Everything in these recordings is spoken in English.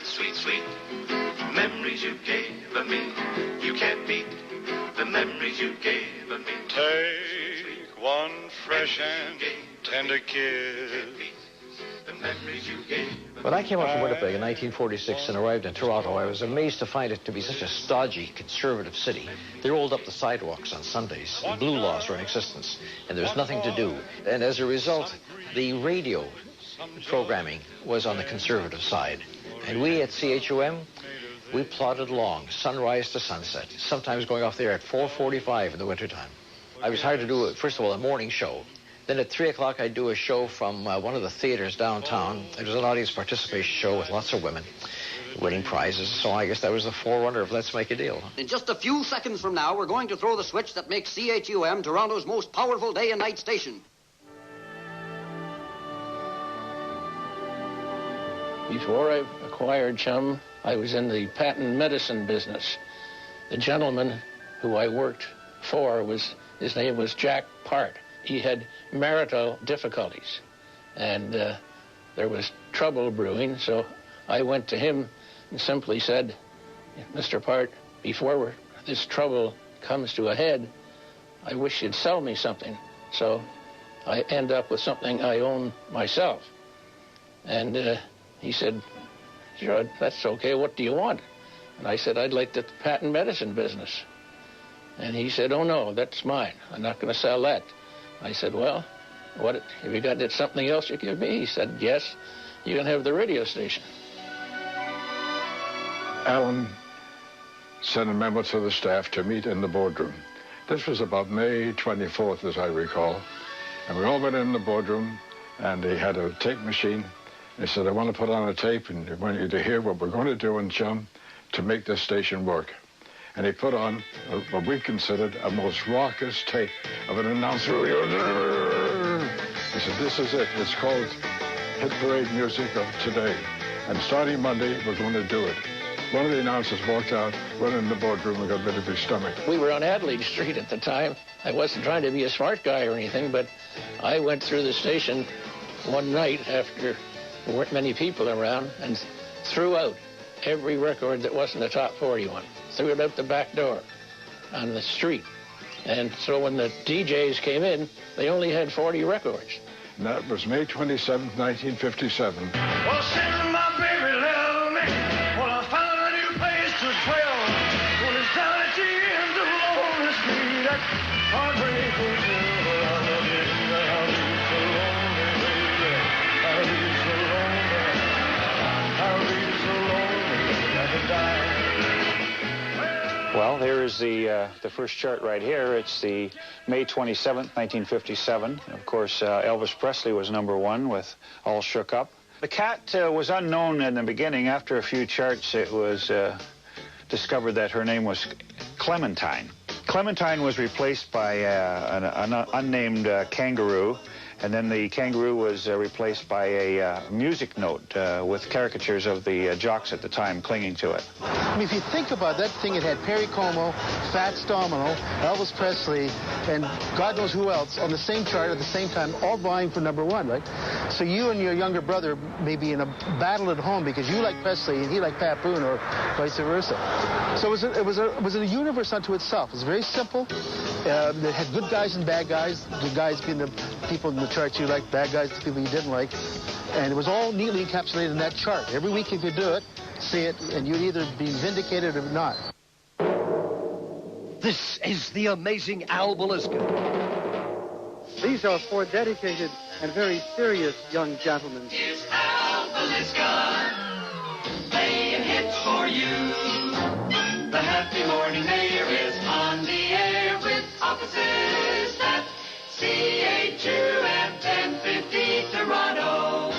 Sweet, sweet memories you gave me. You can't beat the memories you gave me. Take one fresh and tender kiss. When I came up from Winnipeg in 1946 and arrived in Toronto, I was amazed to find it to be such a stodgy, conservative city. They rolled up the sidewalks on Sundays. The blue laws were in existence, and there was nothing to do. And as a result, the radio programming was on the conservative side. And we at CHUM, we plodded along, sunrise to sunset, sometimes going off there at 4:45 in the wintertime. I was hired to do, first of all, a morning show. Then at 3 o'clock, I'd do a show from one of the theaters downtown. It was an audience participation show with lots of women winning prizes. So I guess that was the forerunner of Let's Make a Deal. In just a few seconds from now, we're going to throw the switch that makes CHUM Toronto's most powerful day and night station. Before I acquired CHUM, I was in the patent medicine business. The gentleman who I worked for his name was Jack Part. He had marital difficulties, and there was trouble brewing, so I went to him and simply said, Mr. Part, before this trouble comes to a head, I wish you'd sell me something, so I end up with something I own myself. And he said, sure, that's okay, what do you want? And I said, I'd like the patent medicine business. And he said, oh no, that's mine, I'm not going to sell that. I said, well, what, have you got something else you give me? He said, yes, you can have the radio station. Alan sent a memo to the staff to meet in the boardroom. This was about May 24th, as I recall. And we all went in the boardroom, and he had a tape machine. He said, I want to put on a tape, and I want you to hear what we're going to do in CHUM to make this station work. And he put on what we considered a most raucous tape of an announcer. He said, this is it. It's called Hit Parade Music of Today. And starting Monday, we're going to do it. One of the announcers walked out, went in the boardroom, and got rid of his stomach. We were on Adelaide Street at the time. I wasn't trying to be a smart guy or anything, but I went through the station one night after there weren't many people around and threw out every record that wasn't a top 40 one. Threw it out the back door on the street. And so when the DJs came in, they only had 40 records. And that was May 27th, 1957. Well, since my baby left me, well, I found a new place to dwell. Well, it's down at the end of Lonely Street, that heartbreak hotel. I'll be so lonely, baby. I'll be so lonely. I'll be so lonely I could die. Well, here is the first chart right here. It's the May 27th, 1957. Of course, Elvis Presley was #1 with All Shook Up. The cat was unknown in the beginning. After a few charts, it was discovered that her name was Clementine. Clementine was replaced by an unnamed kangaroo. And then the kangaroo was replaced by a music note with caricatures of the jocks at the time clinging to it. I mean, if you think about that thing, it had Perry Como, Fats Domino, Elvis Presley, and God knows who else on the same chart at the same time, all vying for #1, right? So you and your younger brother may be in a battle at home because you like Presley and he liked Pat Boone, or vice versa. So it was a universe unto itself. It was very simple. It had good guys and bad guys. Good guys being the people in the charts you liked, bad guys the people you didn't like. And it was all neatly encapsulated in that chart. Every week you could do it, see it, and you'd either be vindicated or not. This is the amazing Al Belisca. These are 4 dedicated and very serious young gentlemen. Here's Al Belisca, playing hits for you. The Happy Morning Mayor is on the air with offices at CHUM 1050 Toronto.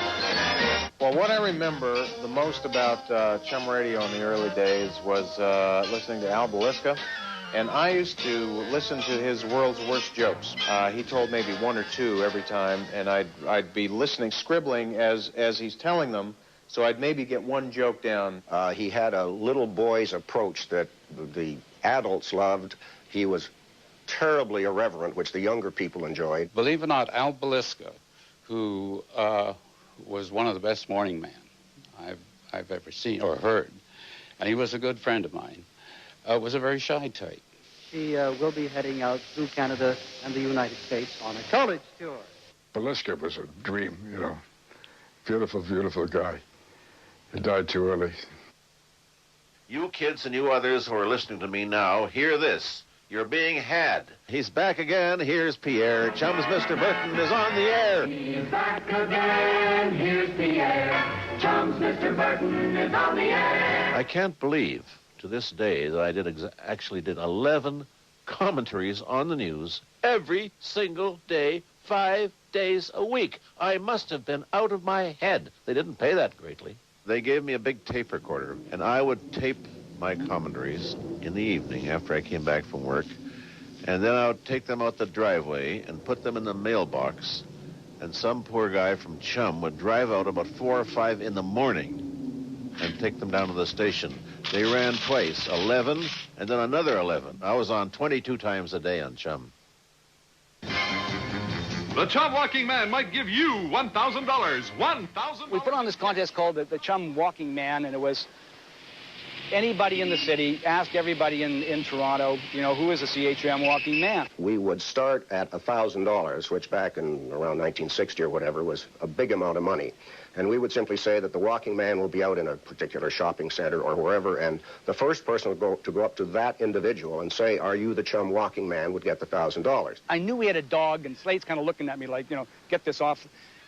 Well, what I remember the most about CHUM Radio in the early days was listening to Al Belisca. And I used to listen to his World's Worst Jokes. He told maybe 1 or 2 every time, and I'd be listening, scribbling as he's telling them, so I'd maybe get 1 joke down. He had a little boy's approach that the adults loved. He was terribly irreverent, which the younger people enjoyed. Believe it or not, Al Belisca, who was one of the best morning men I've ever seen or heard. And he was a good friend of mine. Was a very shy type. He will be heading out through Canada and the United States on a college tour. Belisca was a dream, you know. Beautiful, beautiful guy. He died too early. You kids and you others who are listening to me now, hear this. You're being had. He's back again. Here's Pierre. Chum's Mr. Burton is on the air. He's back again. Here's Pierre. Chum's Mr. Burton is on the air. I can't believe to this day that I actually did 11 commentaries on the news every single day, 5 days a week. I must have been out of my head. They didn't pay that greatly. They gave me a big tape recorder, and I would tape my commentaries in the evening after I came back from work, and then I would take them out the driveway and put them in the mailbox, and some poor guy from Chum would drive out about 4 or 5 in the morning and take them down to the station. They ran twice, 11, and then another 11. I was on 22 times a day on Chum. The Chum Walking Man might give you $1,000. $1,000. We put on this contest called the Chum Walking Man, and it was anybody in the city, ask everybody in Toronto, you know, who is a CHUM Walking Man? We would start at $1,000, which back in around 1960 or whatever was a big amount of money. And we would simply say that the walking man will be out in a particular shopping center or wherever, and the first person to go up to that individual and say, "Are you the Chum Walking Man?" would get the $1,000. I knew we had a dog, and Slate's kind of looking at me like, you know, get this off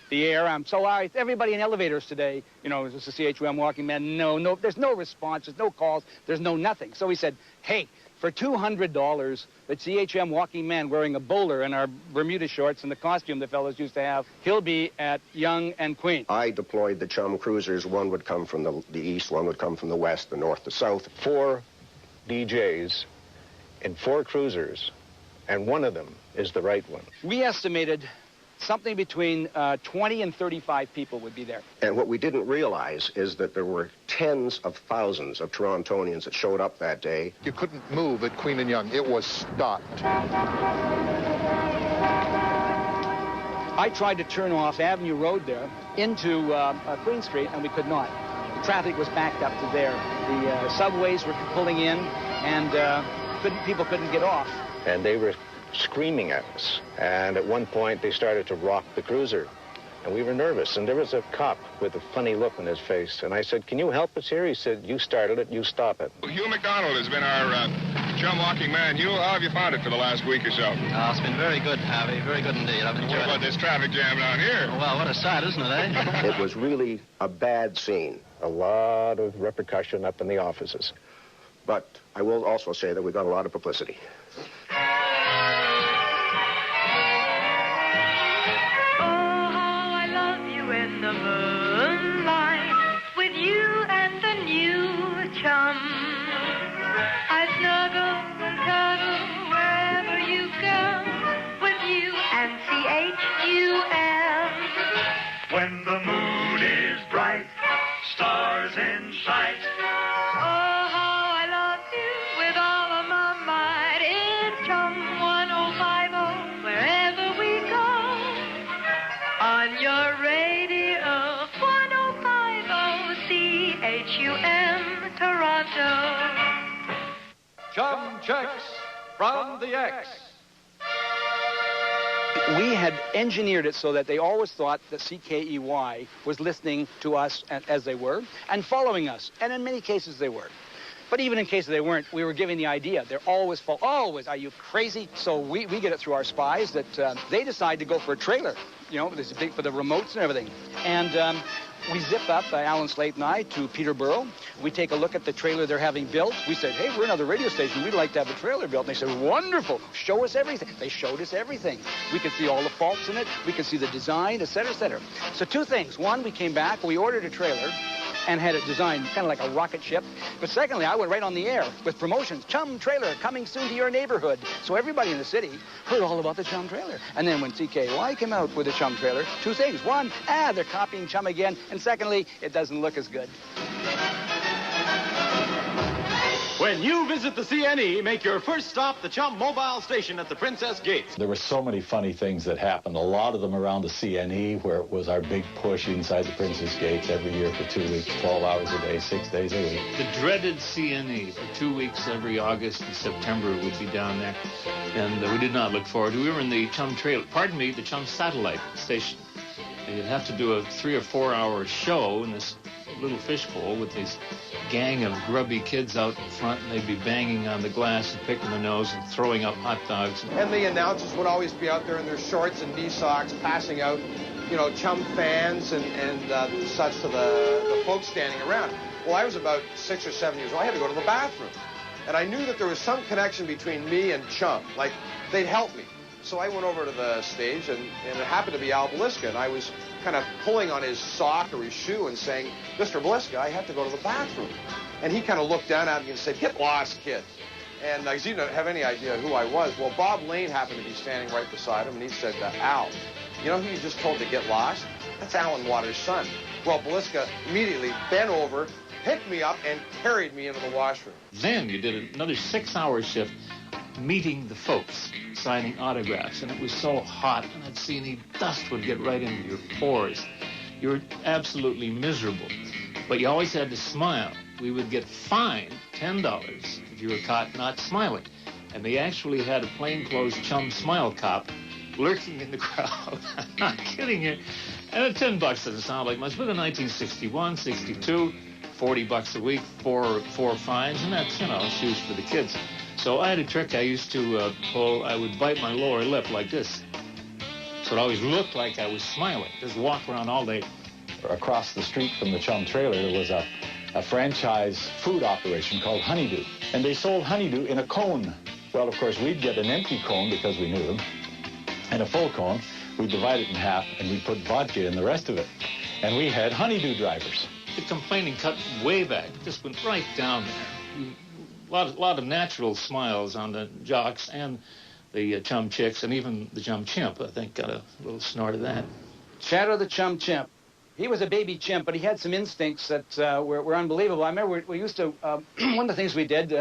the air. I'm so sorry. Everybody in elevators today, you know, is this a CHUM Walking Man? No, there's no response, there's no calls, there's no nothing. So he said, hey, for $200, the CHUM Walking Man wearing a bowler and our Bermuda shorts and the costume the fellows used to have, he'll be at Yonge and Queen. I deployed the Chum cruisers. One would come from the east, one would come from the west, the north, the south. 4 DJs in 4 cruisers, and one of them is the right one. We estimated something between 20 and 35 people would be there. And what we didn't realize is that there were tens of thousands of Torontonians that showed up that day. You couldn't move at Queen and Yonge. It was stopped. I tried to turn off Avenue Road there into Queen Street, and we could not. The traffic was backed up to there. The subways were pulling in, and people couldn't get off. And they were screaming at us. And at one point, they started to rock the cruiser. And we were nervous. And there was a cop with a funny look on his face. And I said, "Can you help us here?" He said, "You started it, you stop it." Hugh McDonald has been our Chum Walking Man. Hugh, how have you found it for the last week or so? It's been very good, Harvey. Very good indeed. I've enjoyed What about this traffic jam down here? Well, what a sight, isn't it, eh? It was really a bad scene. A lot of repercussion up in the offices. But I will also say that we got a lot of publicity. In the moonlight, with you and the new chum, I snuggle and cuddle wherever you go, with you and CHUM. When the moon is bright, stars in sight, oh, how I love you with all of my might. It's Chum 1050, wherever we go, on your radio, 1050 CHUM Toronto. Chum checks from the X. We had engineered it so that they always thought that CKEY was listening to us as they were and following us. And in many cases they were. But even in cases they weren't, we were giving the idea. They're always always. Are you crazy? So we get it through our spies that they decide to go for a trailer. You know, there's a big for the remotes and everything. And we zip up, Alan Slate and I, to Peterborough. We take a look at the trailer they're having built. We said, hey, we're another radio station. We'd like to have a trailer built. And they said, wonderful. Show us everything. They showed us everything. We could see all the faults in it. We could see the design, et cetera, et cetera. So 2 things. One, we came back. We ordered a trailer and had it designed kind of like a rocket ship. But secondly, I went right on the air with promotions. Chum trailer coming soon to your neighborhood. So everybody in the city heard all about the Chum trailer. And then when CKY came out with a Chum trailer, 2 things. One, they're copying Chum again. And secondly, it doesn't look as good. When you visit the CNE, make your first stop the Chum Mobile Station at the Princess Gates. There were so many funny things that happened, a lot of them around the CNE, where it was our big push inside the Princess Gates every year for 2 weeks, 12 hours a day, 6 days a week. The dreaded CNE. For 2 weeks every August and September we'd be down there, and we did not look forward to it. We were in the Chum Trail, pardon me, the Chum Satellite Station. You'd have to do a 3 or 4 hour show in this little fishbowl with this gang of grubby kids out in front, and they'd be banging on the glass and picking their nose and throwing up hot dogs. And the announcers would always be out there in their shorts and knee socks, passing out, you know, Chum fans and such to the folks standing around. Well, I was about 6 or 7 years old. I had to go to the bathroom. And I knew that there was some connection between me and Chum. Like, they'd help me. So I went over to the stage, and it happened to be Al Beliska, and I was kind of pulling on his sock or his shoe and saying, Mr. Beliska, I have to go to the bathroom. And he kind of looked down at me and said, get lost, kid. And because he didn't have any idea who I was. Well, Bob Lane happened to be standing right beside him, and he said, Al, you know who you just told to get lost? That's Alan Waters' son. Well, Beliska immediately bent over, picked me up, and carried me into the washroom. Then you did another 6-hour shift meeting the folks, signing autographs, and it was so hot, and that CNE dust would get right into your pores. You were absolutely miserable, but you always had to smile. We would get fined $10 if you were caught not smiling, and they actually had a plainclothes Chum smile cop lurking in the crowd. I'm not kidding you. And $10 doesn't sound like much, but in 1961, 62, $40 a week, four fines, and that's, you know, shoes for the kids. So I had a trick I used to pull. I would bite my lower lip like this. So it always looked like I was smiling. Just walk around all day. Across the street from the Chum trailer, there was a franchise food operation called Honeydew. And they sold honeydew in a cone. Well, of course, we'd get an empty cone because we knew them, and a full cone. We'd divide it in half, and we'd put vodka in the rest of it. And we had honeydew drivers. The complaining cut way back. It just went right down there. A lot of natural smiles on the jocks and the Chum chicks, and even the Chum chimp, I think, got a little snort of that. Chatter the Chum chimp. He was a baby chimp, but he had some instincts that were unbelievable. I remember we used to, one of the things we did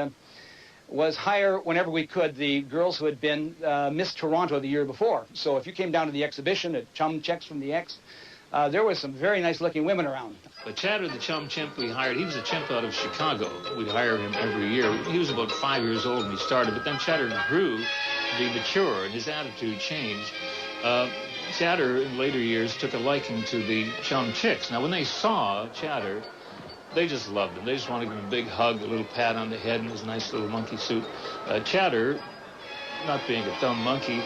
was hire, whenever we could, the girls who had been Miss Toronto the year before. So if you came down to the exhibition at Chum Checks from the X, there was some very nice-looking women around. But Chatter, the Chum chimp we hired, he was a chimp out of Chicago. We'd hire him every year. He was about 5 years old when he started, but then Chatter grew to be mature, and his attitude changed. Chatter, in later years, took a liking to the Chum chicks. Now, when they saw Chatter, they just loved him. They just wanted to give him a big hug, a little pat on the head in his nice little monkey suit. Chatter, not being a dumb monkey,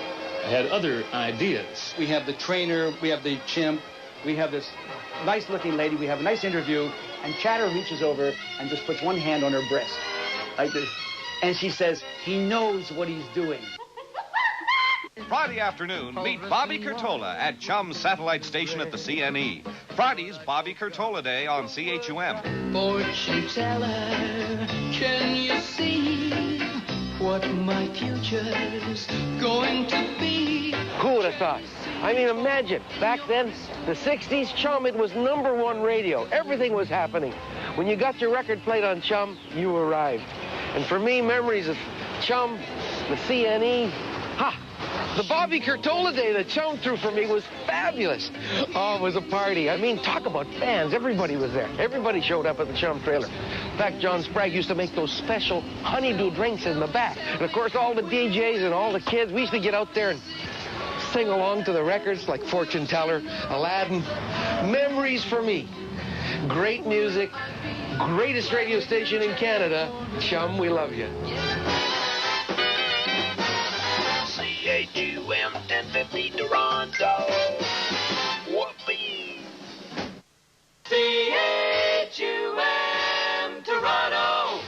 had other ideas. We have the trainer, we have the chimp, we have this nice-looking lady, we have a nice interview, and Chatter reaches over and just puts one hand on her breast, like this, and she says, he knows what he's doing. Friday afternoon, meet Bobby Curtola at Chum Satellite Station at the CNE. Friday's Bobby Curtola Day on CHUM. Fortune teller, can you see what my future's going to be? Who would have thought? I mean, imagine, back then, the 60s, Chum, it was #1 radio. Everything was happening. When you got your record played on Chum, you arrived. And for me, memories of Chum, the CNE, the Bobby Curtola Day that Chum threw for me was fabulous. Oh, it was a party. I mean, talk about fans. Everybody was there. Everybody showed up at the Chum trailer. In fact, John Sprague used to make those special honeydew drinks in the back. And, of course, all the DJs and all the kids, we used to get out there and sing along to the records like Fortune Teller, Aladdin. Memories for me. Great music, greatest radio station in Canada. Chum, we love you. CHUM 1050 Toronto. Whoopee. CHUM Toronto.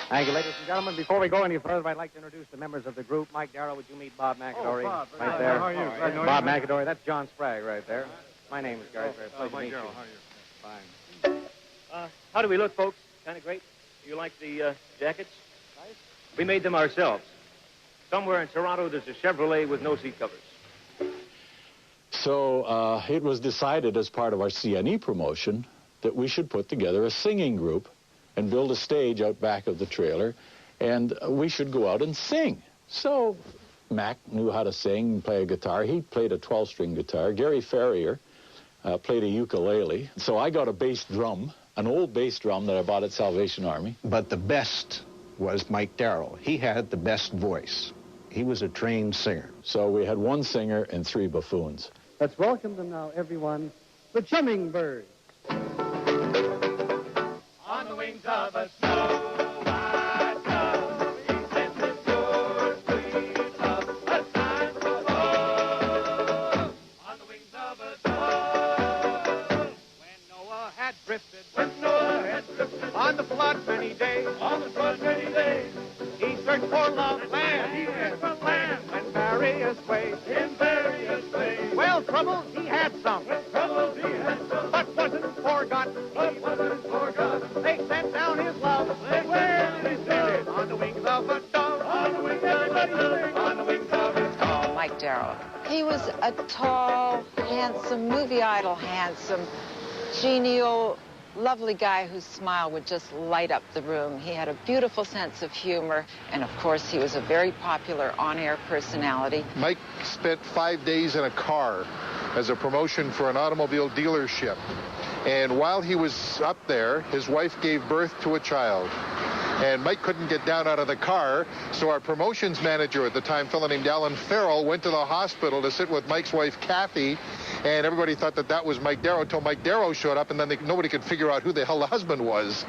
Thank you, ladies and gentlemen. Before we go any further, I'd like to introduce the members of the group. Mike Darrow, would you meet Bob McAdory? Oh, Bob. Right there. How are you? Bob McAdory, that's John Sprague right there. My name is Gary. Very pleased to meet you. Darrow, how are you? Fine. How do we look, folks? Kind of great. You like the jackets? Nice. We made them ourselves. Somewhere in Toronto, there's a Chevrolet with no seat covers. So it was decided as part of our CNE promotion that we should put together a singing group and build a stage out back of the trailer, and we should go out and sing. So Mac knew how to sing and play a guitar. He played a 12-string guitar. Gary Ferrier played a ukulele. So I got a bass drum, an old bass drum that I bought at Salvation Army. But the best was Mike Darrow. He had the best voice. He was a trained singer. So we had one singer and 3 buffoons. Let's welcome them now, everyone, the Chumming Birds. On the wings of a snow-white dove, he sends his pure, sweet love, a sign from above. On the wings of a dove. When Noah had drifted on the flood many days, he searched for love land, in various ways, Well, troubles he had some, but wasn't forgotten. They sent down his love, on the wings of a dove, on the wings of his dove. Mike Darrow. He was a tall, handsome, movie idol handsome, genial, lovely guy whose smile would just light up the room. He had a beautiful sense of humor, and of course he was a very popular on-air personality. Mike spent 5 days in a car as a promotion for an automobile dealership. And while he was up there, his wife gave birth to a child. And Mike couldn't get down out of the car, so our promotions manager at the time, a fellow named Alan Farrell, went to the hospital to sit with Mike's wife, Kathy, and everybody thought that that was Mike Darrow until Mike Darrow showed up, and then nobody could figure out who the hell the husband was.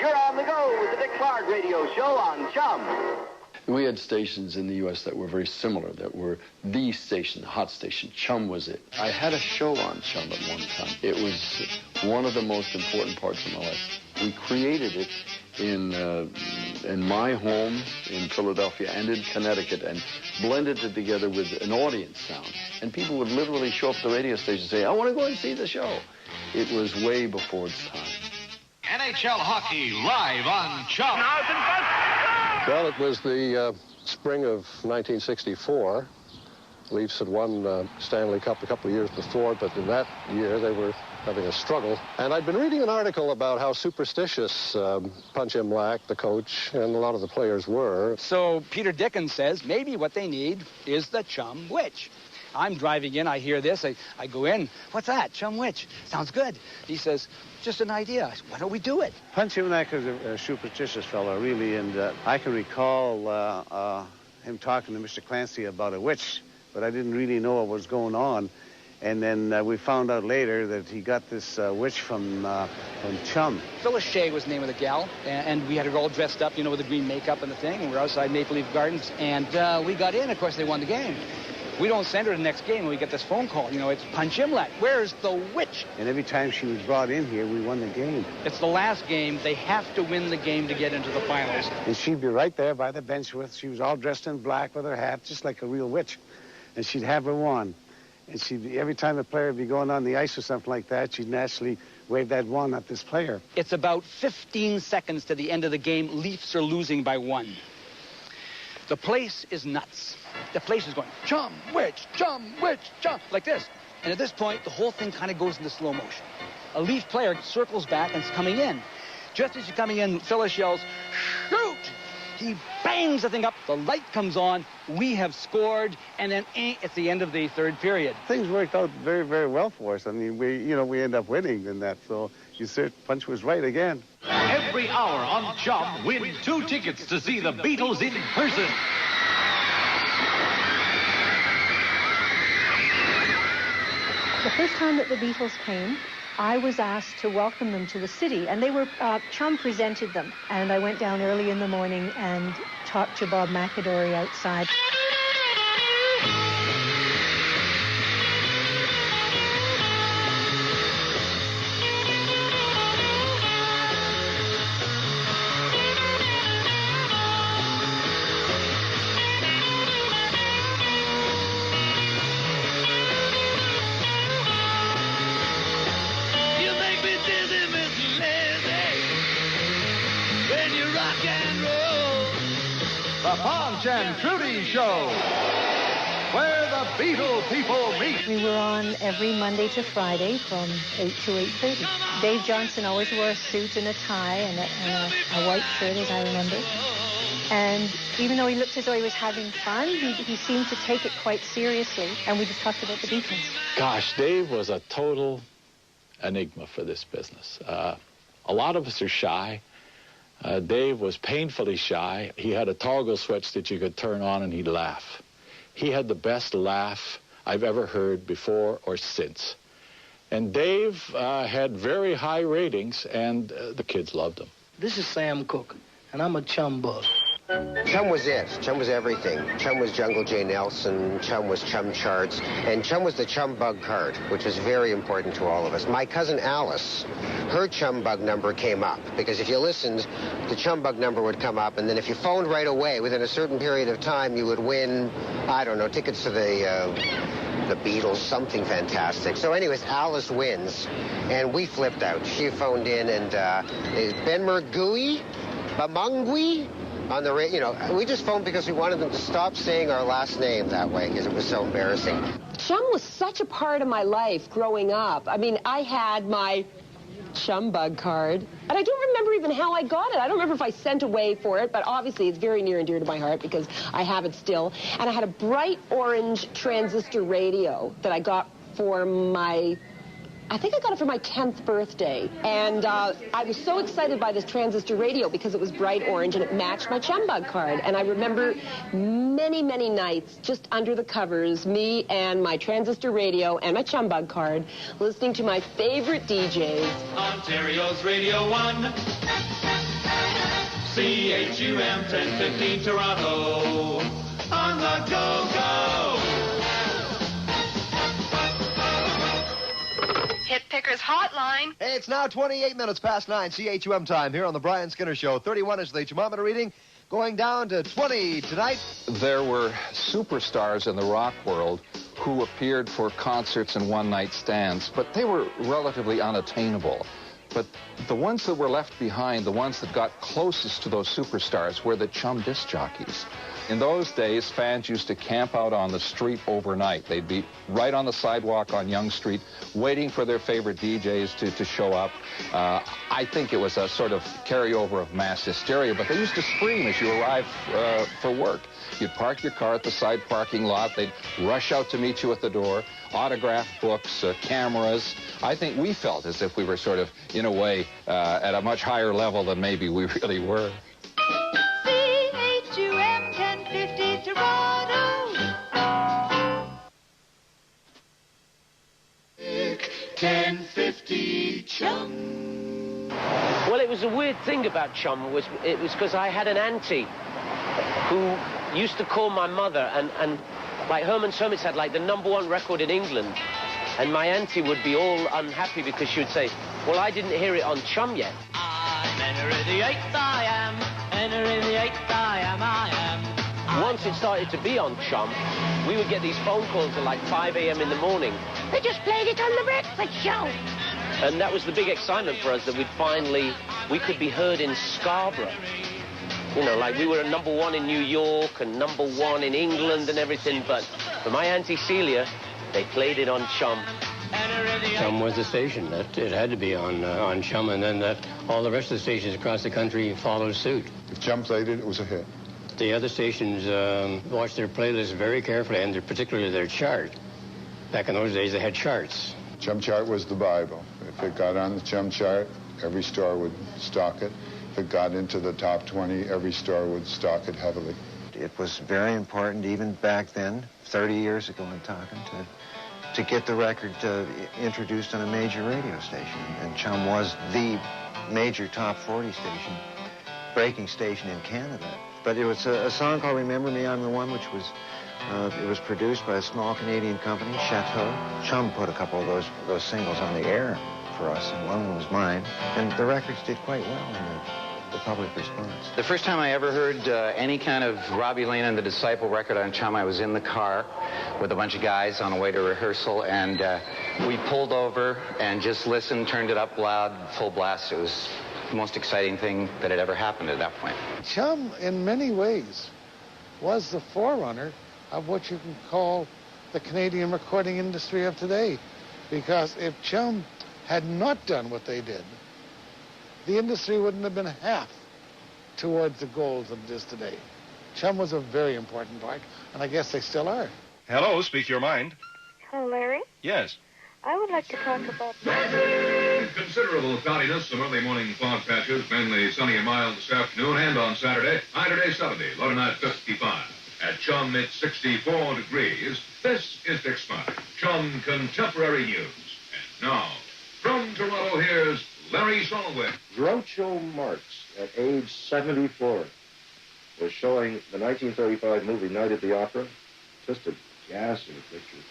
You're on the go with the Dick Clark Radio Show on Chum. We had stations in the U.S. that were very similar, that were the station, the hot station. Chum was it. I had a show on Chum at one time. It was one of the most important parts of my life. We created it in my home in Philadelphia and in Connecticut and blended it together with an audience sound. And people would literally show up at the radio station and say, I want to go and see the show. It was way before its time. NHL hockey live on Chum. Well, it was the spring of 1964. Leafs had won Stanley Cup a couple of years before, but in that year they were having a struggle. And I'd been reading an article about how superstitious Punch Imlach, the coach, and a lot of the players were. So Peter Dickens says maybe what they need is the Chum Witch. I'm driving in, I hear this, I go in, what's that? Chum Witch. Sounds good. He says, just an idea. I said, why don't we do it? Punch Imlach is a superstitious fellow, really, and I can recall him talking to Mr. Clancy about a witch, but I didn't really know what was going on. And then we found out later that he got this witch from Chum. Phyllis Shea was the name of the gal, and we had her all dressed up, you know, with the green makeup and the thing, and we're outside Maple Leaf Gardens, and we got in. Of course, they won the game. We don't send her the next game, and we get this phone call, you know, it's Punch Imlach. Where's the witch? And every time she was brought in here, we won the game. It's the last game. They have to win the game to get into the finals. And she'd be right there by the bench with, she was all dressed in black with her hat, just like a real witch. And she'd have her wand. And she'd, every time a player would be going on the ice or something like that, she'd naturally wave that wand at this player. It's about 15 seconds to the end of the game. Leafs are losing by 1. The place is nuts. The place is going, Chum, Witch, Chum, Witch, Chum, like this. And at this point, the whole thing kind of goes into slow motion. A Leaf player circles back and is coming in. Just as he's coming in, Phyllis yells, shoot! He bangs the thing up, the light comes on, we have scored, and then it's the end of the third period. Things worked out very, very well for us. I mean, we end up winning in that, so you said Punch was right again. Every hour on Chum, win 2 tickets to see the Beatles in person. The first time that the Beatles came, I was asked to welcome them to the city, and they were, Chum presented them. And I went down early in the morning and talked to Bob McAdory outside. The Ponch and Trudy Show. where the Beatle people meet. We were on every Monday to Friday from 8 to 8:30. Dave Johnson always wore a suit and a tie and a white shirt, as I remember. And even though he looked as though he was having fun, he seemed to take it quite seriously. And we just talked about the Beatles. Gosh, Dave was a total enigma for this business. A lot of us are shy. Dave was painfully shy. He had a toggle switch that you could turn on and he'd laugh. He had the best laugh I've ever heard before or since. And Dave had very high ratings, and the kids loved him. This is Sam Cooke, and I'm a Chum bug. Chum was it. Chum was everything. Chum was Jungle J. Nelson. Chum was Chum Charts. And Chum was the Chum Bug card, which was very important to all of us. My cousin Alice, her Chum Bug number came up, because if you listened, the Chum Bug number would come up, and then if you phoned right away, within a certain period of time, you would win, I don't know, tickets to the Beatles, something fantastic. So anyways, Alice wins, and we flipped out. She phoned in, and Ben Mergui, Bamangui, on the radio, you know, we just phoned because we wanted them to stop saying our last name that way because it was so embarrassing. Chum was such a part of my life growing up. I mean, I had my Chum Bug card, and I don't remember even how I got it. I don't remember if I sent away for it, but obviously it's very near and dear to my heart because I have it still. And I had a bright orange transistor radio that I got for my... I think I got it for my 10th birthday, and I was so excited by this transistor radio because it was bright orange and it matched my Chum Bug card. And I remember many, many nights just under the covers, me and my transistor radio and my Chum Bug card, listening to my favorite DJs. Ontario's Radio 1, CHUM 1015 Toronto, on the go-go. Hit Picker's Hotline. Hey, it's now 28 minutes past 9 CHUM time here on the Brian Skinner Show. 31 is the thermometer reading, going down to 20 tonight. There were superstars in the rock world who appeared for concerts and one-night stands, but they were relatively unattainable. But the ones that were left behind, the ones that got closest to those superstars, were the Chum disc jockeys. In those days, fans used to camp out on the street overnight. They'd be right on the sidewalk on Yonge Street, waiting for their favorite DJs to show up. I think it was a sort of carryover of mass hysteria, but they used to scream as you arrived for work. You'd park your car at the side parking lot. They'd rush out to meet you at the door, autograph books, cameras. I think we felt as if we were sort of, in a way, at a much higher level than maybe we really were. CHUM 1050 Toronto. 1050 Chum. Well, it was a weird thing about Chum. It was because I had an auntie who used to call my mother, and like Herman's Hermits had like the #1 record in England, and my auntie would be all unhappy because she would say, well, I didn't hear it on Chum yet. I'm enter in the eighth, I am. Enter in the eighth, I am. Once it started to be on Chum, we would get these phone calls at like 5 a.m. in the morning. They just played it on the breakfast show. And that was the big excitement for us, that we could be heard in Scarborough. You know, like we were #1 in New York and #1 in England and everything, but for my Auntie Celia, they played it on Chum. Chum was the station. It had to be on Chum, and then all the rest of the stations across the country followed suit. If Chum played it, it was a hit. The other stations watched their playlists very carefully, and particularly their chart. Back in those days, they had charts. Chum chart was the Bible. If it got on the Chum chart, every store would stock it. If it got into the top 20, every store would stock it heavily. It was very important, even back then, 30 years ago I'm talking, to get the record introduced on a major radio station. And Chum was the major top 40 station, breaking station in Canada. But it was a song called Remember Me, I'm the One, which was, it was produced by a small Canadian company, Chateau. Chum put a couple of those singles on the air for us, and one of them was mine. And the records did quite well in the public response. The first time I ever heard any kind of Robbie Lane and the Disciple record on Chum, I was in the car with a bunch of guys on the way to rehearsal, and we pulled over and just listened, turned it up loud, full blast. It was the most exciting thing that had ever happened at that point. Chum, in many ways, was the forerunner of what you can call the Canadian recording industry of today. Because if CHUM had not done what they did, the industry wouldn't have been half towards the goals that it is today. CHUM was a very important part, and I guess they still are. Hello, speak your mind. Hello, Larry. Yes. I would like to talk about... Considerable cloudiness, some early morning fog patches, mainly sunny and mild this afternoon and on Saturday. High today 70, low tonight 55. At CHUM, it's 64 degrees. This is Dick Smiley, CHUM Contemporary News. And now, from Toronto, here's Larry Soloway. Groucho Marx, at age 74, was showing the 1935 movie Night at the Opera. Just a ghastly picture.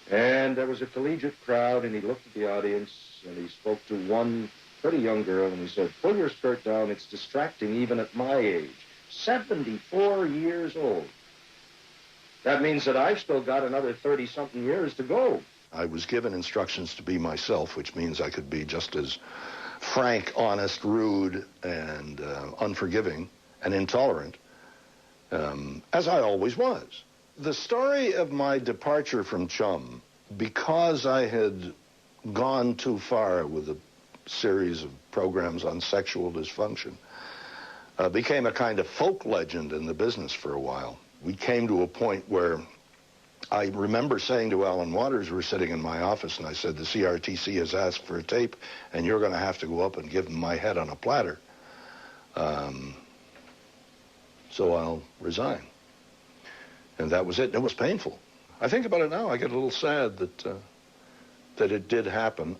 And there was a collegiate crowd, and he looked at the audience, and he spoke to one pretty young girl, and he said, "Pull your skirt down, it's distracting even at my age. 74 years old. That means that I've still got another 30-something years to go." I was given instructions to be myself, which means I could be just as frank, honest, rude, and unforgiving and intolerant as I always was. The story of my departure from CHUM, because I had gone too far with a series of programs on sexual dysfunction, became a kind of folk legend in the business for a while. We came to a point where I remember saying to Alan Waters, we're sitting in my office, and I said, the CRTC has asked for a tape, and you're going to have to go up and give them my head on a platter. So I'll resign. And that was it. It was painful. I think about it now. I get a little sad that it did happen.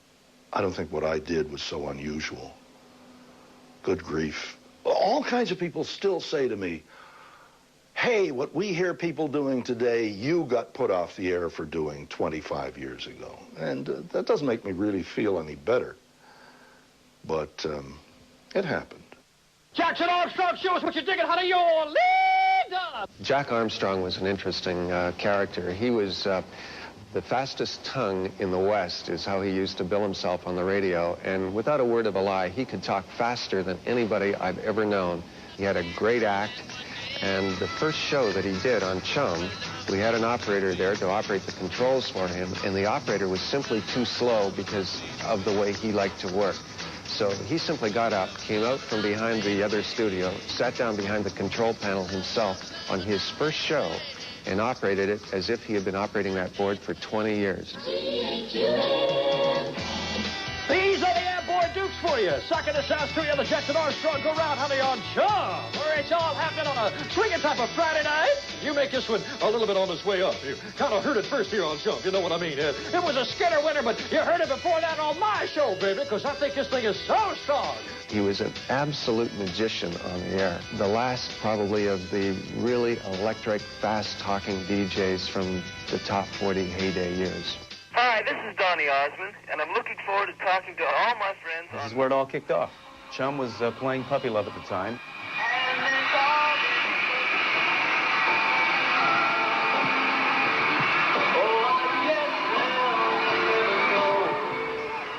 I don't think what I did was so unusual. Good grief. All kinds of people still say to me, "Hey, what we hear people doing today, you got put off the air for doing 25 years ago." And that doesn't make me really feel any better. But it happened. Jackson Armstrong, show us what you're digging. How do you lead? Jack Armstrong was an interesting character. He was the fastest tongue in the West, is how he used to bill himself on the radio. And without a word of a lie, he could talk faster than anybody I've ever known. He had a great act. And the first show that he did on CHUM, we had an operator there to operate the controls for him, and the operator was simply too slow because of the way he liked to work. So he simply got up, came out from behind the other studio, sat down behind the control panel himself on his first show, and operated it as if he had been operating that board for 20 years. These are the airborne dukes for you. Second to South Korea, the Jackson Armstrong go round honey on CHUM, where it's all happening on a swinging type of Friday night. You make this one a little bit on its way up. You kind of heard it first here on CHUM, you know what I mean. It was a Skinner winner, but you heard it before that on my show, baby, because I think this thing is so strong. He was an absolute magician on the air. The last, probably, of the really electric, fast-talking DJs from the top 40 heyday years. Hi, this is Donny Osmond, and I'm looking forward to talking to all my friends. This is where it all kicked off. CHUM was playing Puppy Love at the time.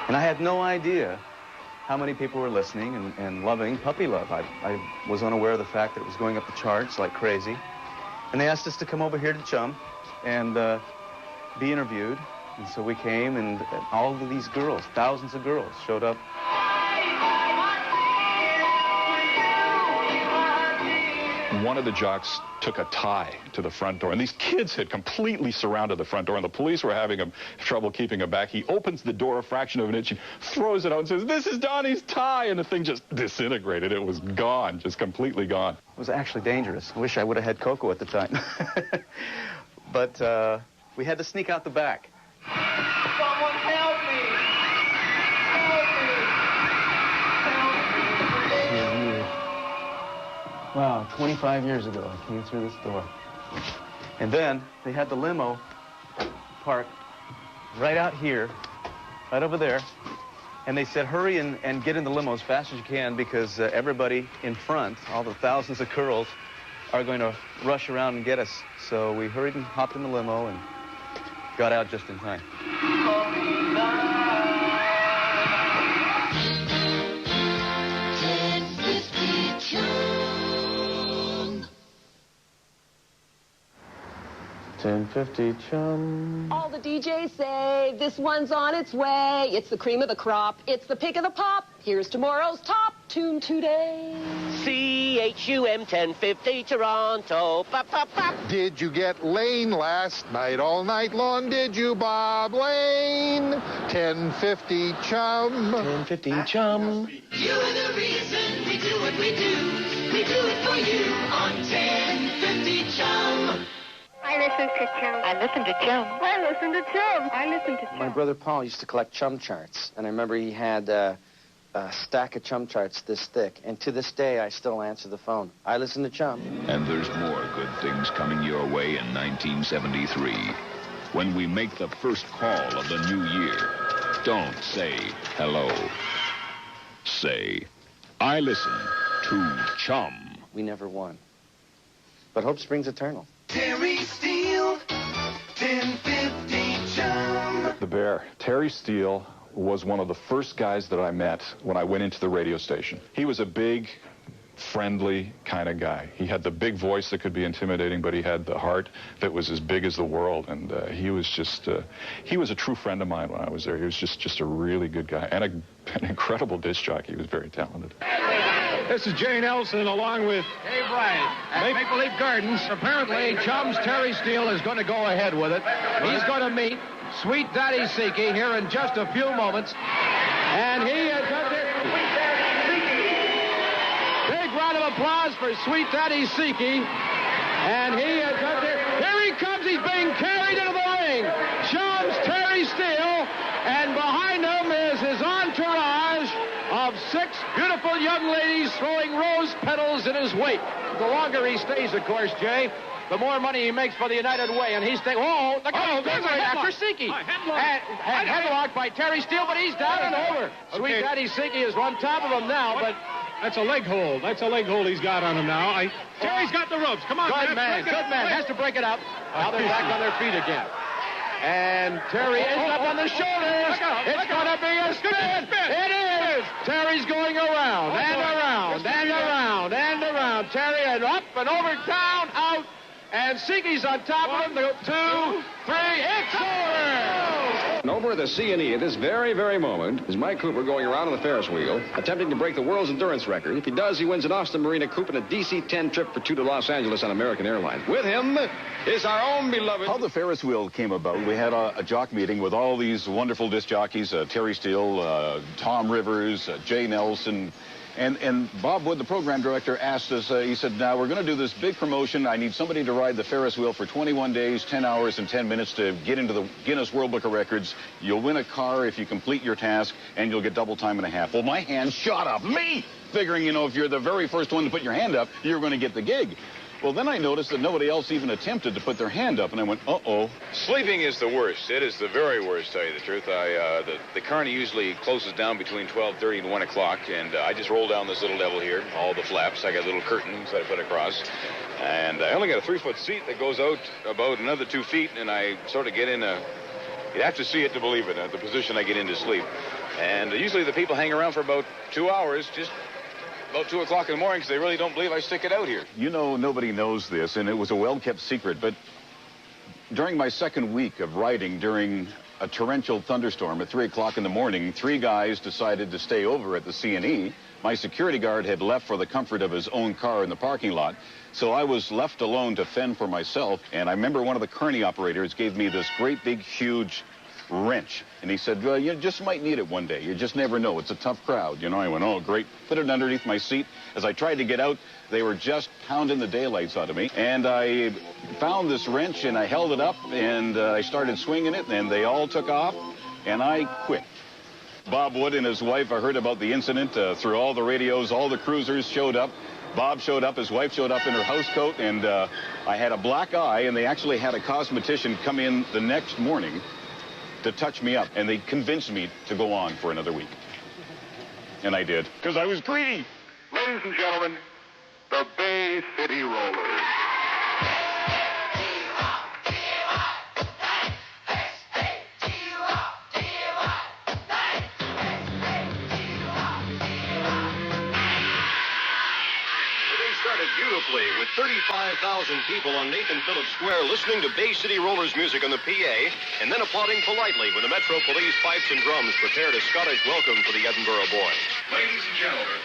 And I had no idea how many people were listening and loving Puppy Love. I was unaware of the fact that it was going up the charts like crazy. And they asked us to come over here to CHUM and be interviewed. And so we came, and all of these girls, thousands of girls, showed up. One of the jocks took a tie to the front door, and these kids had completely surrounded the front door, and the police were having trouble keeping him back. He opens the door a fraction of an inch, throws it out, and says, "This is Donnie's tie," and the thing just disintegrated. It was gone, just completely gone. It was actually dangerous. I wish I would have had cocoa at the time. But we had to sneak out the back. Someone help me! Help me! Wow, 25 years ago, I came through this door. And then they had the limo parked right out here, right over there. And they said, hurry and get in the limo as fast as you can, because everybody in front, all the thousands of girls, are going to rush around and get us. So we hurried and hopped in the limo and got out just in time. 1050 Chum. All the DJs say this one's on its way. It's the cream of the crop. It's the pick of the pop. Here's tomorrow's top tune today. CHUM 1050 Toronto. Pop, pop, pop. Did you get Lane last night all night long? Did you, Bob Lane? 1050 Chum. 1050 Chum. You are the reason we do what we do. We do it for you on 1050 Chum. I listen to Chum. I listen to Chum. I listen to Chum. I listen to Chum. My brother Paul used to collect Chum charts, and I remember he had a stack of Chum charts this thick, and to this day I still answer the phone. I listen to Chum. And there's more good things coming your way in 1973. When we make the first call of the new year, don't say hello. Say, I listen to Chum. We never won. But hope springs eternal. Terry Steele, 1050 Chum. The Bear. Terry Steele was one of the first guys that I met when I went into the radio station. He was a big, friendly kind of guy. He had the big voice that could be intimidating, but he had the heart that was as big as the world. And he was just, he was a true friend of mine when I was there. He was just a really good guy and an incredible disc jockey. He was very talented. This is Jay Nelson along with Dave Wright at Maple Leaf Gardens. Apparently, Chum's Terry Steele is going to go ahead with it. He's going to meet Sweet Daddy Siki here in just a few moments. And he has got it. Big round of applause for Sweet Daddy Siki. And he has got it. Here he comes. He's being carried into the ring. Chum's Terry Steele. And behind him is his entourage of 6 beautiful young ladies throwing rose petals in his wake. The longer he stays, of course, Jay, the more money he makes for the United Way. And he's staying. Oh, look out! There's right after Siki. Headlocked by Terry Steele, but he's down and over. Okay. Sweet Daddy Siki is on top of him now, but that's a leg hold. That's a leg hold he's got on him now. Terry's got the ropes. Come on, good man. Good man. Has to break it up. Now they're back on their feet again. And Terry is up on the shoulders. It's going to be a spin. It is. Terry's going around and around and around and around. Terry and up and over, down, out. And Siki's on top of him. 2, 3. It's over. And over at the C&E at this very, very moment is Mike Cooper going around on the Ferris wheel, attempting to break the world's endurance record. If he does, he wins an Austin Marina Coupe and a DC-10 trip for 2 to Los Angeles on American Airlines. With him is our own beloved... How the Ferris wheel came about, we had a jock meeting with all these wonderful disc jockeys, Terry Steele, Tom Rivers, Jay Nelson, and Bob Wood, the program director, asked us, he said, now we're going to do this big promotion. I need somebody to ride the Ferris wheel for 21 days, 10 hours, and 10 minutes to get into the Guinness World Book of Records. You'll win a car if you complete your task, and you'll get double time and a half. Well, my hand shot up. Me! Figuring, you know, if you're the very first one to put your hand up, you're going to get the gig. Well, then I noticed that nobody else even attempted to put their hand up, and I went, uh-oh. Sleeping is the worst. It is the very worst, to tell you the truth. The carny usually closes down between 12:30 and 1 o'clock, and I just roll down this little devil here, all the flaps. I got little curtains that I put across, and I only got a 3-foot seat that goes out about another 2 feet, and I sort of get in a... You'd have to see it to believe it, the position I get in to sleep. And usually the people hang around for about 2 hours, just... about 2 o'clock in the morning, because they really don't believe I stick it out here. You know, nobody knows this, and it was a well-kept secret, but during my second week of riding during a torrential thunderstorm at 3 o'clock in the morning, 3 guys decided to stay over at the C&E. My security guard had left for the comfort of his own car in the parking lot, so I was left alone to fend for myself, and I remember one of the carny operators gave me this great big, huge wrench. And he said, well, you just might need it one day. You just never know. It's a tough crowd. You know, I went, oh, great. Put it underneath my seat. As I tried to get out, they were just pounding the daylights out of me. And I found this wrench, and I held it up, and I started swinging it, and they all took off, and I quit. Bob Wood and his wife, I heard about the incident through all the radios. All the cruisers showed up. Bob showed up. His wife showed up in her house coat, and I had a black eye, and they actually had a cosmetician come in the next morning to touch me up, and they convinced me to go on for another week. And I did, because I was greedy. Ladies and gentlemen, the Bay City Rollers. started beautifully with 35,000 people on Nathan Phillips Square listening to Bay City Rollers music on the PA and then applauding politely when the Metro Police pipes and drums prepared a Scottish welcome for the Edinburgh boys. Ladies and gentlemen,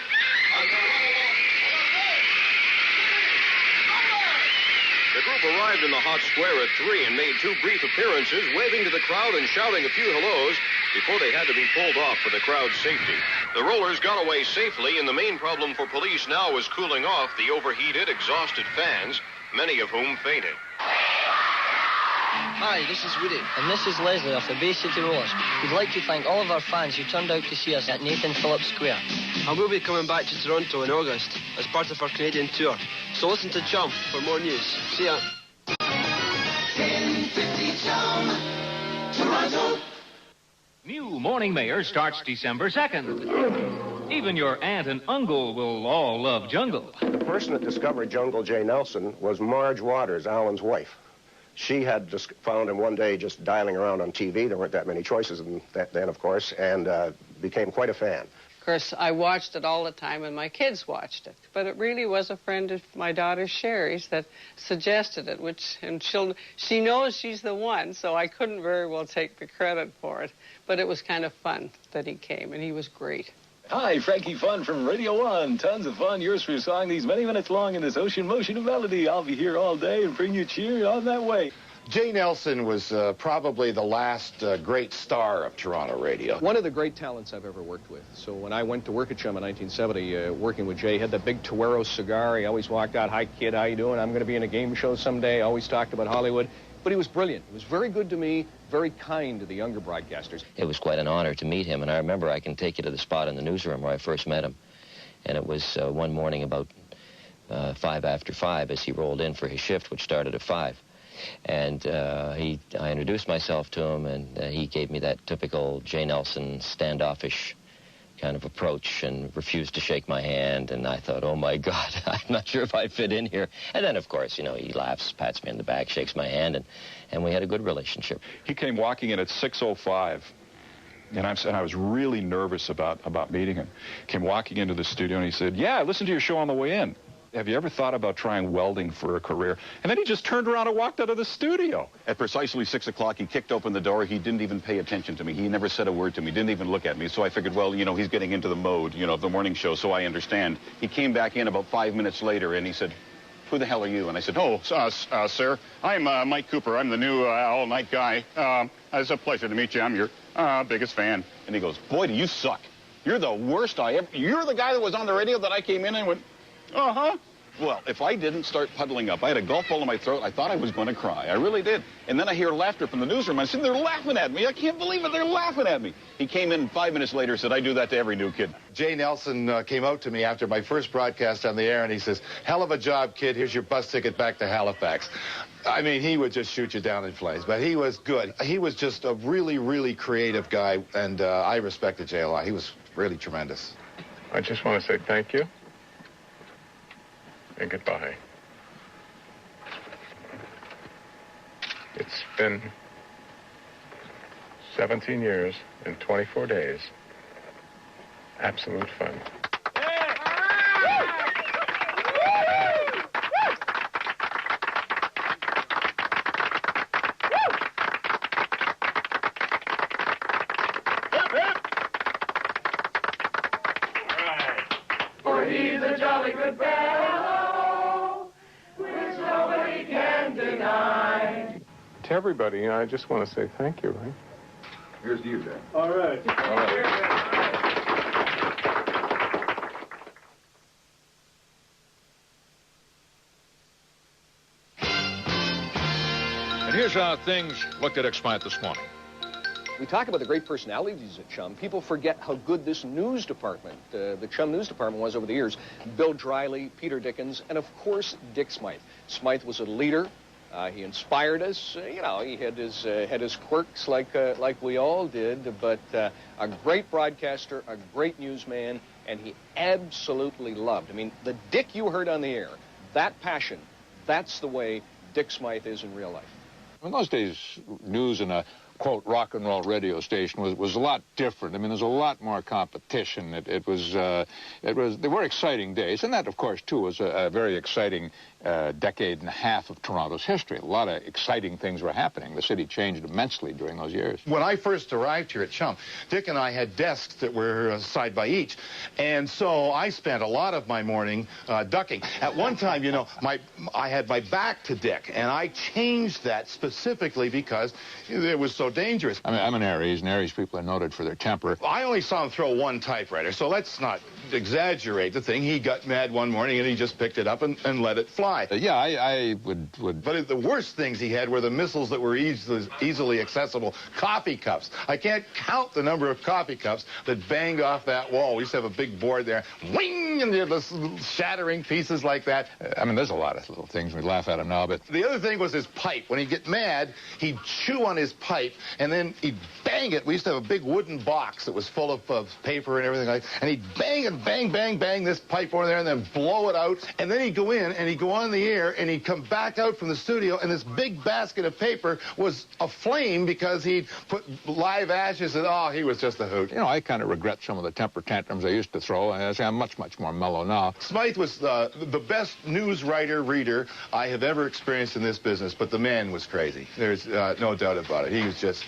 the group arrived in the hot square at 3 and made 2 brief appearances, waving to the crowd and shouting a few hellos before they had to be pulled off for the crowd's safety. The Rollers got away safely, and the main problem for police now was cooling off the overheated, exhausted fans, many of whom fainted. Hi, this is Woody, and this is Leslie of the Bay City Rollers. We'd like to thank all of our fans who turned out to see us at Nathan Phillips Square. And we'll be coming back to Toronto in August as part of our Canadian tour. So listen to CHUM for more news. See ya. 1050 CHUM, Toronto. New Morning Mayor starts December 2nd. Even your aunt and uncle will all love Jungle. The person that discovered Jungle J. Nelson was Marge Waters, Alan's wife. She had just found him one day just dialing around on TV. There weren't that many choices then, of course, and became quite a fan. Of course, I watched it all the time, and my kids watched it. But it really was a friend of my daughter Sherry's that suggested it, and she knows she's the one, so I couldn't very well take the credit for it. But it was kind of fun that he came, and he was great. Hi, Frankie Fun from Radio 1. Tons of fun. Yours for a song these many minutes long in this ocean motion of melody. I'll be here all day and bring you cheer on that way. Jay Nelson was probably the last great star of Toronto radio. One of the great talents I've ever worked with. So when I went to work at CHUM in 1970, working with Jay, he had that big Tuero cigar. He always walked out, "Hi, kid, how you doing? I'm going to be in a game show someday." Always talked about Hollywood. But he was brilliant. He was very good to me, very kind to the younger broadcasters. It was quite an honor to meet him, and I remember I can take you to the spot in the newsroom where I first met him. And it was one morning about 5 after 5 as he rolled in for his shift, which started at 5. And I introduced myself to him, and he gave me that typical Jay Nelson standoffish kind of approach and refused to shake my hand. And I thought, oh, my God, I'm not sure if I fit in here. And then, of course, you know, he laughs, pats me in the back, shakes my hand, and we had a good relationship. He came walking in at 6:05. And I was really nervous about meeting him. Came walking into the studio, and he said, "Yeah, I listened to your show on the way in. Have you ever thought about trying welding for a career?" And then he just turned around and walked out of the studio. At precisely 6 o'clock, he kicked open the door. He didn't even pay attention to me. He never said a word to me, didn't even look at me. So I figured, well, you know, he's getting into the mode, you know, of the morning show, so I understand. He came back in about 5 minutes later, and he said, "Who the hell are you?" And I said, "Oh, sir, I'm Mike Cooper. I'm the new all-night guy. It's a pleasure to meet you. I'm your biggest fan." And he goes, "Boy, do you suck. You're the worst You're the guy that was on the radio that I came in and went, uh-huh." Well, if I didn't start puddling up, I had a golf ball in my throat. I thought I was going to cry. I really did. And then I hear laughter from the newsroom. I said, "They're laughing at me. I can't believe it. They're laughing at me." He came in 5 minutes later and said, "I do that to every new kid." Jay Nelson came out to me after my first broadcast on the air, and he says, "Hell of a job, kid. Here's your bus ticket back to Halifax." I mean, he would just shoot you down in flames, but he was good. He was just a really, really creative guy, and I respected Jay a lot. He was really tremendous. I just want to say thank you and goodbye. It's been 17 years and 24 days. Absolute fun. For he's a jolly good fellow, which nobody can deny. To everybody, I just want to say thank you, right? Here's to you, Dan. All right. And here's how things looked at X-Mite this morning. We talk about the great personalities at CHUM. People forget how good this news department, the CHUM news department, was over the years. Bill Driley, Peter Dickens, and, of course, Dick Smythe. Smythe was a leader. He inspired us. You know, he had his quirks like we all did, but a great broadcaster, a great newsman, and he absolutely loved. I mean, the Dick you heard on the air, that passion, that's the way Dick Smythe is in real life. In those days, news in a quote, rock and roll radio station was a lot different. I mean, there's a lot more competition. They were exciting days, and that, of course, too, was a very exciting decade and a half of Toronto's history. A lot of exciting things were happening. The city changed immensely during those years. When I first arrived here at CHUM, Dick and I had desks that were side by each, and so I spent a lot of my morning ducking. At one time, you know, I had my back to Dick, and I changed that specifically because it was so dangerous. I mean, I'm an Aries, and Aries people are noted for their temper. I only saw him throw one typewriter, so let's not exaggerate the thing. He got mad one morning, and he just picked it up and let it fly. Yeah, I would... But the worst things he had were the missiles that were easily accessible. Coffee cups. I can't count the number of coffee cups that banged off that wall. We used to have a big board there. Wing! And you had this shattering pieces like that. I mean, there's a lot of little things. We laugh at him now, but... The other thing was his pipe. When he'd get mad, he'd chew on his pipe, and then he'd bang it. We used to have a big wooden box that was full of paper and everything like that. And he'd bang and bang, bang, bang this pipe over there and then blow it out. And then he'd go in and he'd go on the air and he'd come back out from the studio and this big basket of paper was aflame because he'd put live ashes and, oh, he was just a hoot. You know, I kind of regret some of the temper tantrums I used to throw. I'm much, much more mellow now. Smythe was the best news reader I have ever experienced in this business, but the man was crazy. There's no doubt about it. He was just...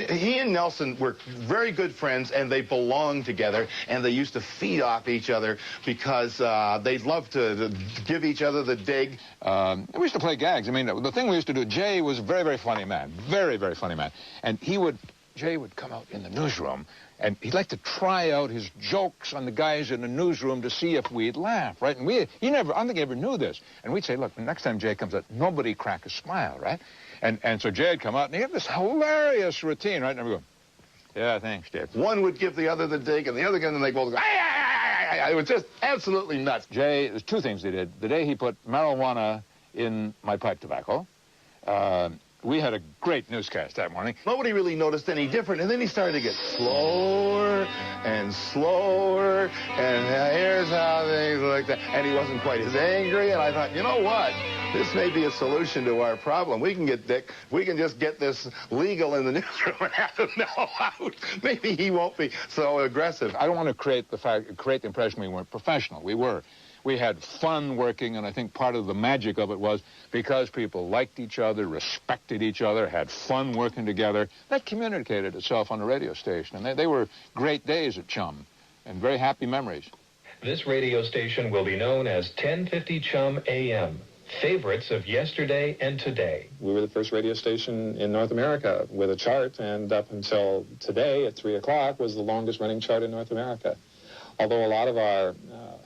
he and Nelson were very good friends, and they belonged together, and they used to feed off each other because they loved to give each other the dig. We used to play gags. I mean, the thing we used to do, Jay was a very, very funny man. Very, very funny man. And Jay would come out in the newsroom, and he'd like to try out his jokes on the guys in the newsroom to see if we'd laugh, right? And I don't think he ever knew this. And we'd say, look, the next time Jay comes out, nobody crack a smile, right? And so Jay'd come out, and he had this hilarious routine, right? And we go, yeah, thanks, Dave. One would give the other the dig, and the other guy, and they both go, it was just absolutely nuts. Jay, there's two things he did. The day he put marijuana in my pipe tobacco, we had a great newscast that morning. Nobody really noticed any different, and then he started to get slower and slower, and here's how things like that. And he wasn't quite as angry, and I thought, you know what? This may be a solution to our problem. We can just get this legal in the newsroom and have him know out. Maybe he won't be so aggressive. I don't want to create the impression we weren't professional. We were. We had fun working, and I think part of the magic of it was because people liked each other, respected each other, had fun working together, that communicated itself on the radio station. And they were great days at CHUM and very happy memories. This radio station will be known as 1050 CHUM AM. Favorites of yesterday and today. We were the first radio station in North America with a chart, and up until today at 3 o'clock was the longest running chart in North America. Although a lot of our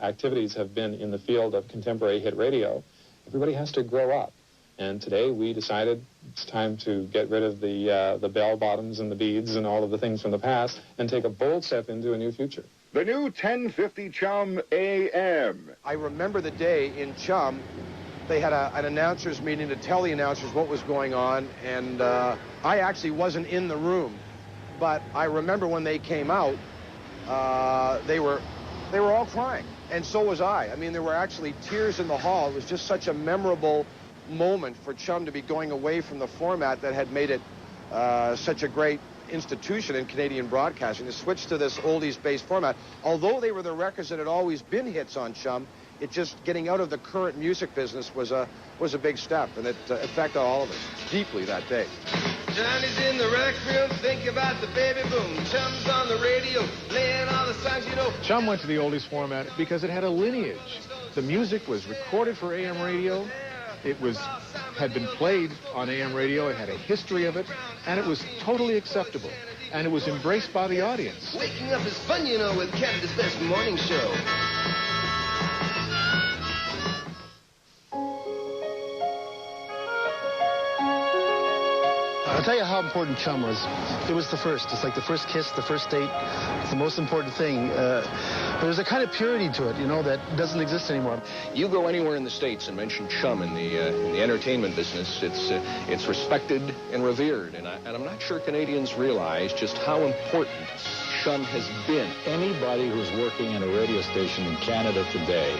activities have been in the field of contemporary hit radio, everybody has to grow up. And today we decided it's time to get rid of the bell bottoms and the beads and all of the things from the past and take a bold step into a new future. The new 1050 CHUM AM. I remember the day in CHUM, they had an announcers meeting to tell the announcers what was going on, and I actually wasn't in the room. But I remember when they came out, they were all crying, and so was I. I mean, there were actually tears in the hall. It was just such a memorable moment for CHUM to be going away from the format that had made it such a great institution in Canadian broadcasting, to switch to this oldies-based format. Although they were the records that had always been hits on CHUM, it just getting out of the current music business was a big step, and it affected all of us deeply that day. Johnny's in the rec room, think about the baby boom. Chum's on the radio, playing all the songs you know. CHUM went to the oldies format because it had a lineage. The music was recorded for AM radio. It had been played on AM radio. It had a history of it, and it was totally acceptable. And it was embraced by the audience. Waking up is fun, you know, with Canada's best morning show. I'll tell you how important CHUM was. It was the first. It's like the first kiss, the first date. It's the most important thing. There's a kind of purity to it, you know, that doesn't exist anymore. You go anywhere in the States and mention CHUM in the entertainment business, it's respected and revered. And I'm not sure Canadians realize just how important CHUM has been. Anybody who's working in a radio station in Canada today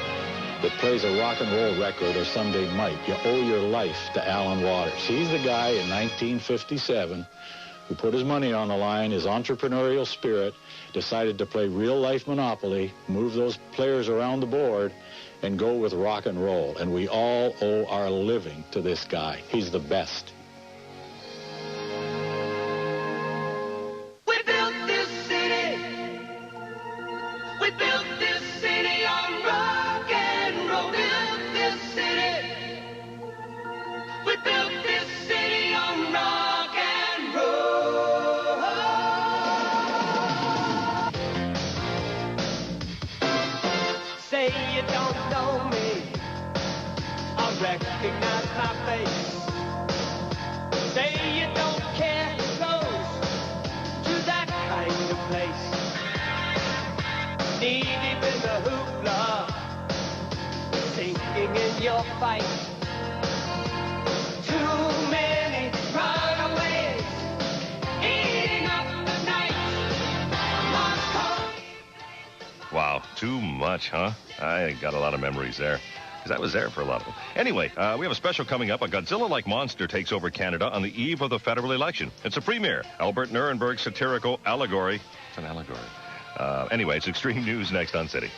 that plays a rock and roll record or someday might, you owe your life to Alan Waters. He's the guy in 1957 who put his money on the line, his entrepreneurial spirit, decided to play real-life Monopoly, move those players around the board, and go with rock and roll. And we all owe our living to this guy. He's the best. We built this city. We built this city on rock and roll. Built this city. We built this city on rock and roll. Say you don't know me. I recognize my face. Say you don't care who goes to that kind of place. Knee deep in the hoopla, sinking in your fight. Too many runaways, eating up the night. Wow, too much, huh? I got a lot of memories there, because I was there for a lot of them. Anyway, we have a special coming up. A Godzilla-like monster takes over Canada on the eve of the federal election. It's a premiere. Albert Nuremberg's satirical allegory. It's an allegory. Anyway, it's Extreme News next on City.